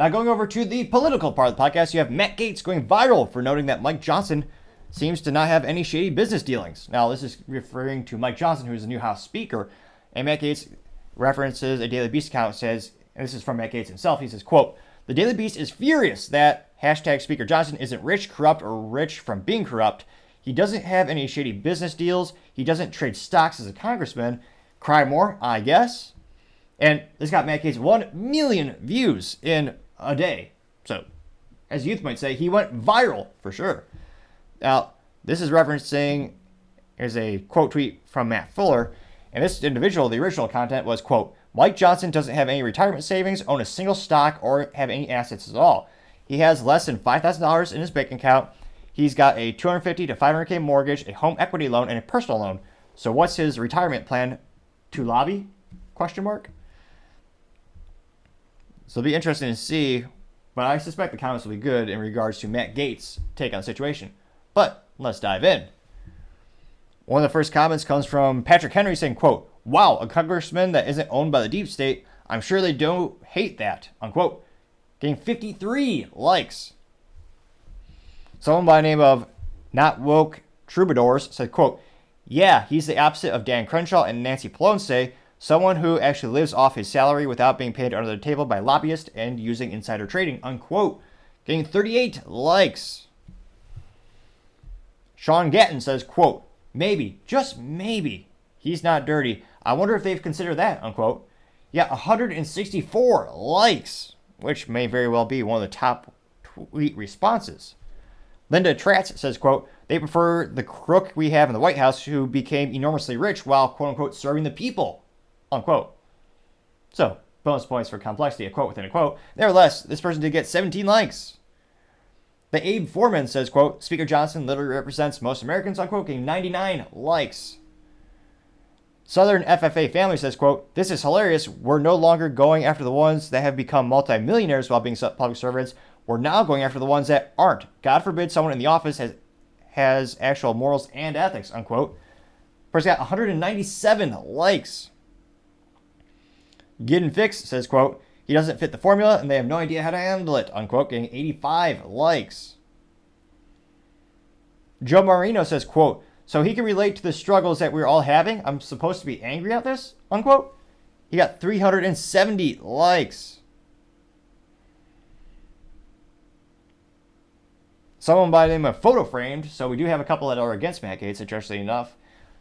Now going over to the political part of the podcast, you have Matt Gaetz going viral for noting that Mike Johnson seems to not have any shady business dealings. Now this is referring to Mike Johnson, who is the new House Speaker, and Matt Gaetz references a Daily Beast account, says, and this is from Matt Gaetz himself, he says, quote, "The Daily Beast is furious that hashtag Speaker Johnson isn't rich, corrupt, or rich from being corrupt. He doesn't have any shady business deals. He doesn't trade stocks as a congressman. Cry more, I guess." And this got Matt Gaetz 1 million views in a day. So, as youth might say, he went viral for sure. Now, this is referencing, here's a quote tweet from Matt Fuller. And this individual, the original content was, quote, "Mike Johnson doesn't have any retirement savings, own a single stock, or have any assets at all. He has less than $5,000 in his bank account. He's got a $250,000 to $500,000 mortgage, a home equity loan, and a personal loan. So what's his retirement plan? To lobby? Question mark. So it'll be interesting to see, but I suspect the comments will be good in regards to Matt Gaetz' take on the situation. But let's dive in. One of the first comments comes from Patrick Henry saying, quote, "Wow, a congressman that isn't owned by the deep state. I'm sure they don't hate that," unquote. Getting 53 likes. Someone by the name of Not Woke Troubadours said, quote, "Yeah, he's the opposite of Dan Crenshaw and Nancy Pelosi, someone who actually lives off his salary without being paid under the table by lobbyists and using insider trading," unquote. Getting 38 likes. Sean Gatton says, quote, "Maybe, just maybe, he's not dirty. I wonder if they've considered that," unquote. Yeah, 164 likes, which may very well be one of the top tweet responses. Linda Tratz says, quote, "They prefer the crook we have in the White House who became enormously rich while, quote unquote, serving the people," unquote. So, bonus points for complexity, a quote within a quote. Nevertheless, this person did get 17 likes. The Abe Foreman says, quote, "Speaker Johnson literally represents most Americans," unquote, getting 99 likes. Southern FFA Family says, quote, "This is hilarious. We're no longer going after the ones that have become multimillionaires while being public servants. We're now going after the ones that aren't. God forbid someone in the office has actual morals and ethics," unquote. Person got 197 likes. Gideon Fix says, quote, "He doesn't fit the formula and they have no idea how to handle it," unquote, getting 85 likes. Joe Marino says, quote, "So he can relate to the struggles that we're all having. I'm supposed to be angry at this," unquote. He got 370 likes. Someone by the name of Photo Framed, so we do have a couple that are against Matt Gaetz, interestingly enough.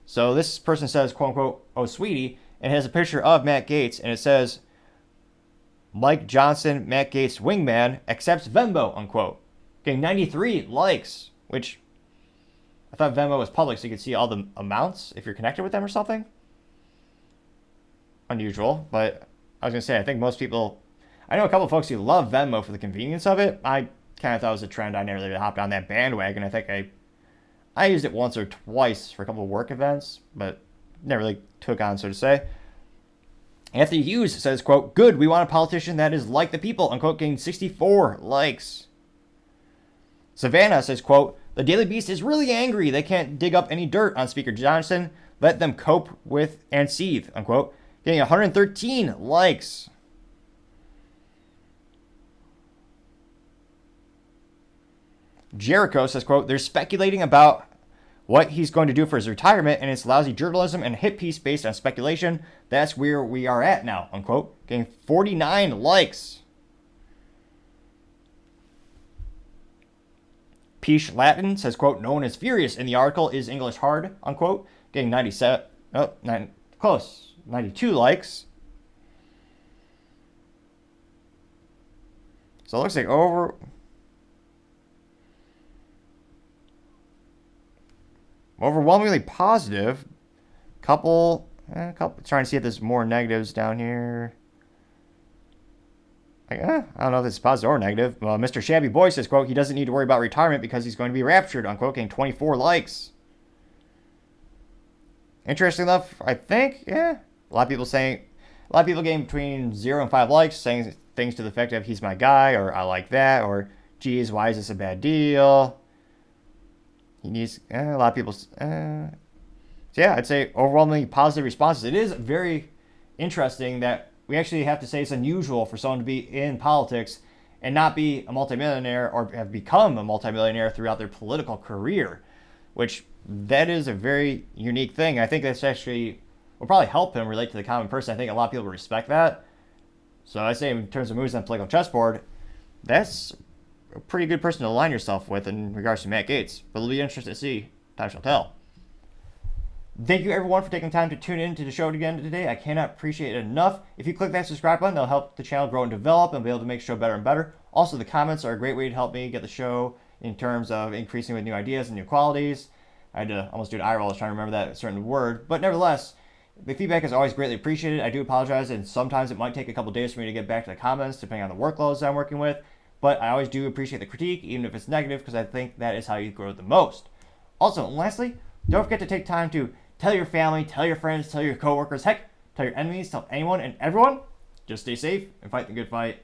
So this person says, quote unquote, "Oh sweetie," and has a picture of Matt Gaetz, and it says, "Mike Johnson, Matt Gaetz wingman, accepts Venmo," unquote. Getting 93 likes, which I thought Venmo was public so you could see all the amounts if you're connected with them or something. Unusual, but I was going to say, I think most people, I know a couple of folks who love Venmo for the convenience of it. I kind of thought it was a trend. I never really hopped on that bandwagon. I think I used it once or twice for a couple of work events, but never really took on, so to say. Anthony Hughes says, quote, "Good, we want a politician that is like the people," unquote, getting 64 likes. Savannah says, quote, "The Daily Beast is really angry. They can't dig up any dirt on Speaker Johnson. Let them cope with and seethe," unquote, getting 113 likes. Jericho says, quote, "They're speculating about what he's going to do for his retirement, and it's lousy journalism and a hit piece based on speculation. That's where we are at now," unquote, getting 49 likes. Peach Latin says, quote, "No one is furious in the article. Is English hard?" unquote, getting 92 likes. So it looks like overwhelmingly positive. Couple, trying to see if there's more negatives down here. I don't know if it's positive or negative. Mr. Shabby Boy says, quote, "He doesn't need to worry about retirement because he's going to be raptured," unquote, getting 24 likes. Interesting enough, I think, yeah. A lot of people getting between 0 and 5 likes, saying things to the effect of, "He's my guy," or "I like that," or "Geez, why is this a bad deal?" He needs, a lot of people, so yeah, I'd say overwhelmingly positive responses. It is very interesting that we actually have to say it's unusual for someone to be in politics and not be a multimillionaire or have become a multimillionaire throughout their political career, which that is a very unique thing. I think that's actually will probably help him relate to the common person. I think a lot of people respect that. So I say in terms of moves on the political chessboard, that's a pretty good person to align yourself with in regards to Matt Gaetz. But it'll be interesting to see. Time shall tell. Thank you everyone for taking time to tune in to the show again today. I cannot appreciate it enough. If you click that subscribe button, that'll help the channel grow and develop and be able to make the show better and better. Also, the comments are a great way to help me get the show in terms of increasing with new ideas and new qualities. I had to almost do an eye roll. I was trying to remember that certain word. But nevertheless, the feedback is always greatly appreciated. I do apologize, and sometimes it might take a couple days for me to get back to the comments, depending on the workloads that I'm working with. But I always do appreciate the critique, even if it's negative, because I think that is how you grow the most. Also, and lastly, don't forget to take time to tell your family, tell your friends, tell your coworkers, heck, tell your enemies, tell anyone and everyone. Just stay safe and fight the good fight.